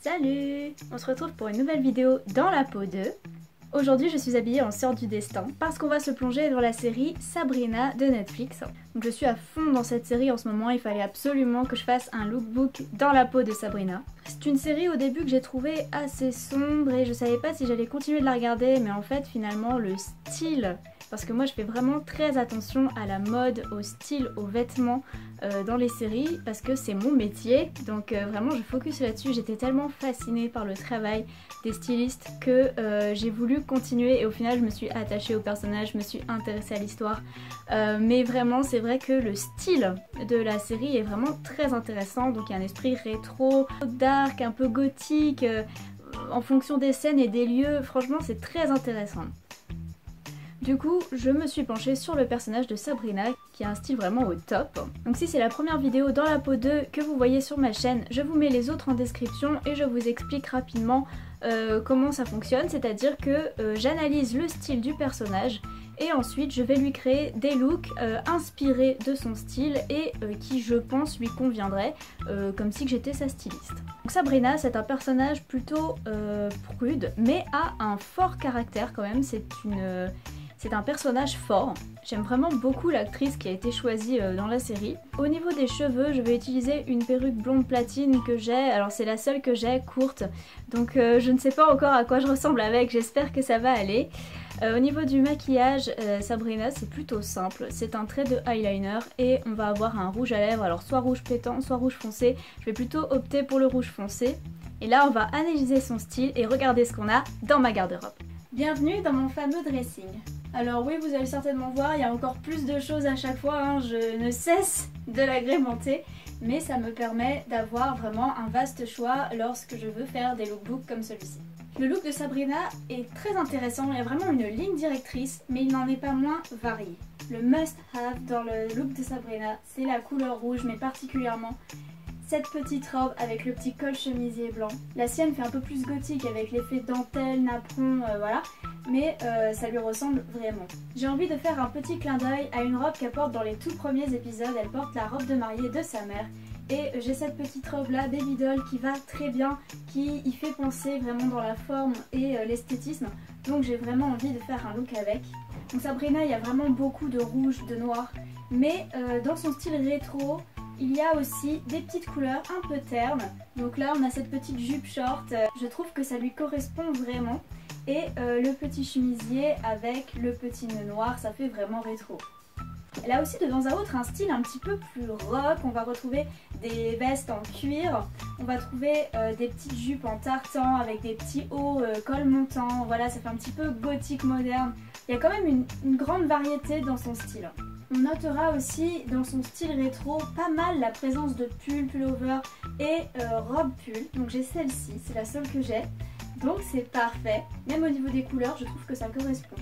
Salut! On se retrouve pour une nouvelle vidéo dans la peau 2. Aujourd'hui je suis habillée en sœur du destin parce qu'on va se plonger dans la série Sabrina de Netflix. Donc je suis à fond dans cette série en ce moment, il fallait absolument que je fasse un lookbook dans la peau de Sabrina. C'est une série au début que j'ai trouvé assez sombre et je savais pas si j'allais continuer de la regarder, mais en fait finalement le style, parce que moi je fais vraiment très attention à la mode, au style, aux vêtements dans les séries parce que c'est mon métier, donc vraiment je focus là-dessus. J'étais tellement fascinée par le travail des stylistes que j'ai voulu continuer et au final je me suis attachée au personnage, je me suis intéressée à l'histoire, mais vraiment c'est vrai que le style de la série est vraiment très intéressant. Donc il y a un esprit rétro, dark, un peu gothique, en fonction des scènes et des lieux, franchement c'est très intéressant. Du coup, je me suis penchée sur le personnage de Sabrina qui a un style vraiment au top. Donc si c'est la première vidéo dans la peau 2 que vous voyez sur ma chaîne, je vous mets les autres en description et je vous explique rapidement comment ça fonctionne. C'est-à-dire que j'analyse le style du personnage et ensuite je vais lui créer des looks inspirés de son style et qui je pense lui conviendraient, comme si j'étais sa styliste. Donc Sabrina, c'est un personnage plutôt prude mais a un fort caractère quand même. C'est un personnage fort. J'aime vraiment beaucoup l'actrice qui a été choisie dans la série. Au niveau des cheveux, je vais utiliser une perruque blonde platine que j'ai. Alors c'est la seule que j'ai, courte. Donc je ne sais pas encore à quoi je ressemble avec, j'espère que ça va aller. Au niveau du maquillage, Sabrina, c'est plutôt simple. C'est un trait de eyeliner et on va avoir un rouge à lèvres. Alors soit rouge pétant, soit rouge foncé. Je vais plutôt opter pour le rouge foncé. Et là, on va analyser son style et regarder ce qu'on a dans ma garde-robe. Bienvenue dans mon fameux dressing. Alors oui, vous allez certainement voir, il y a encore plus de choses à chaque fois, hein. Je ne cesse de l'agrémenter, mais ça me permet d'avoir vraiment un vaste choix lorsque je veux faire des lookbooks comme celui-ci. Le look de Sabrina est très intéressant, il y a vraiment une ligne directrice, mais il n'en est pas moins varié. Le must-have dans le look de Sabrina, c'est la couleur rouge, mais particulièrement cette petite robe avec le petit col chemisier blanc. La sienne fait un peu plus gothique avec l'effet dentelle, napperon, voilà. Mais ça lui ressemble vraiment. J'ai envie de faire un petit clin d'œil à une robe qu'elle porte dans les tout premiers épisodes. Elle porte la robe de mariée de sa mère. Et j'ai cette petite robe là, Baby Doll, qui va très bien, qui y fait penser vraiment dans la forme et l'esthétisme. Donc j'ai vraiment envie de faire un look avec. Donc Sabrina, il y a vraiment beaucoup de rouge, de noir. Mais dans son style rétro, il y a aussi des petites couleurs un peu ternes. Donc là on a cette petite jupe short, je trouve que ça lui correspond vraiment. Et le petit chemisier avec le petit nœud noir, ça fait vraiment rétro. Elle a aussi de temps à autre un style un petit peu plus rock. On va retrouver des vestes en cuir, on va trouver des petites jupes en tartan avec des petits hauts col montant. Voilà, ça fait un petit peu gothique moderne. Il y a quand même une grande variété dans son style. On notera aussi dans son style rétro pas mal la présence de pulls, pullover et robe pull. Donc j'ai celle-ci, c'est la seule que j'ai. Donc c'est parfait. Même au niveau des couleurs, je trouve que ça correspond.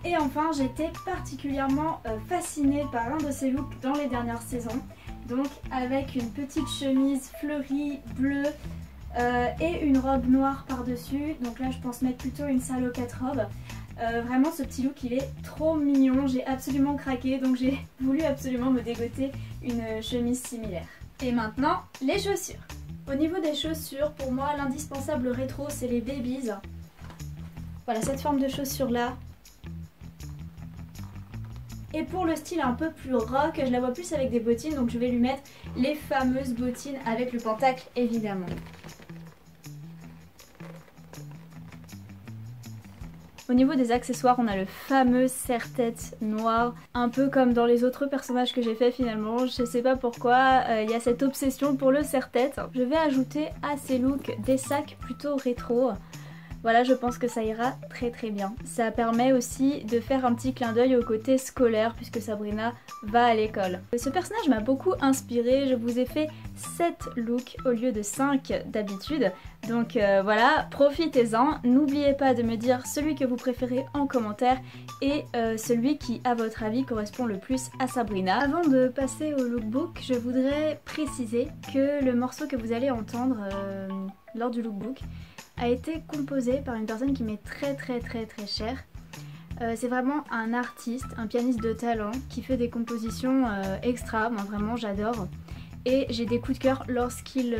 Et enfin, j'étais particulièrement fascinée par un de ces looks dans les dernières saisons. Donc avec une petite chemise fleurie bleue et une robe noire par-dessus. Donc là, je pense mettre plutôt une salopette robe. Vraiment ce petit look il est trop mignon, j'ai absolument craqué, donc j'ai voulu absolument me dégoter une chemise similaire. Et maintenant les chaussures. Au niveau des chaussures, pour moi l'indispensable rétro c'est les Babies. Voilà cette forme de chaussures là. Et pour le style un peu plus rock, je la vois plus avec des bottines, donc je vais lui mettre les fameuses bottines avec le pentacle évidemment. Au niveau des accessoires, on a le fameux serre-tête noir, un peu comme dans les autres personnages que j'ai fait finalement. Je sais pas pourquoi, il y a cette obsession pour le serre-tête. Je vais ajouter à ces looks des sacs plutôt rétro. Voilà, je pense que ça ira très très bien. Ça permet aussi de faire un petit clin d'œil au côté scolaire puisque Sabrina va à l'école. Ce personnage m'a beaucoup inspirée, je vous ai fait 7 looks au lieu de 5 d'habitude. Donc voilà, profitez-en. N'oubliez pas de me dire celui que vous préférez en commentaire et celui qui à votre avis correspond le plus à Sabrina. Avant de passer au lookbook, je voudrais préciser que le morceau que vous allez entendre lors du lookbook a été composé par une personne qui m'est très chère. C'est vraiment un artiste, un pianiste de talent qui fait des compositions extra, moi vraiment j'adore. et j'ai des coups de cœur lorsqu'il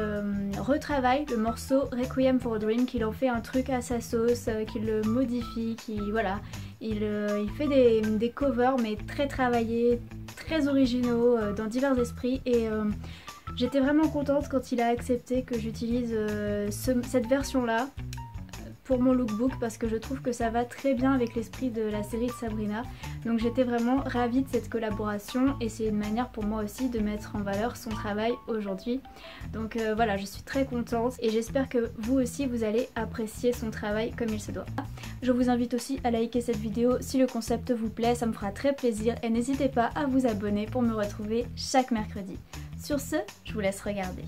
retravaille le morceau Requiem for a Dream, qu'il en fait un truc à sa sauce, qu'il le modifie, voilà, il fait des covers mais très travaillés, très originaux, dans divers esprits, et j'étais vraiment contente quand il a accepté que j'utilise cette version là pour mon lookbook, parce que je trouve que ça va très bien avec l'esprit de la série de Sabrina. Donc j'étais vraiment ravie de cette collaboration et c'est une manière pour moi aussi de mettre en valeur son travail aujourd'hui. Donc voilà, je suis très contente et j'espère que vous aussi vous allez apprécier son travail comme il se doit. Je vous invite aussi à liker cette vidéo si le concept vous plaît, ça me fera très plaisir, et n'hésitez pas à vous abonner pour me retrouver chaque mercredi. Sur ce, je vous laisse regarder.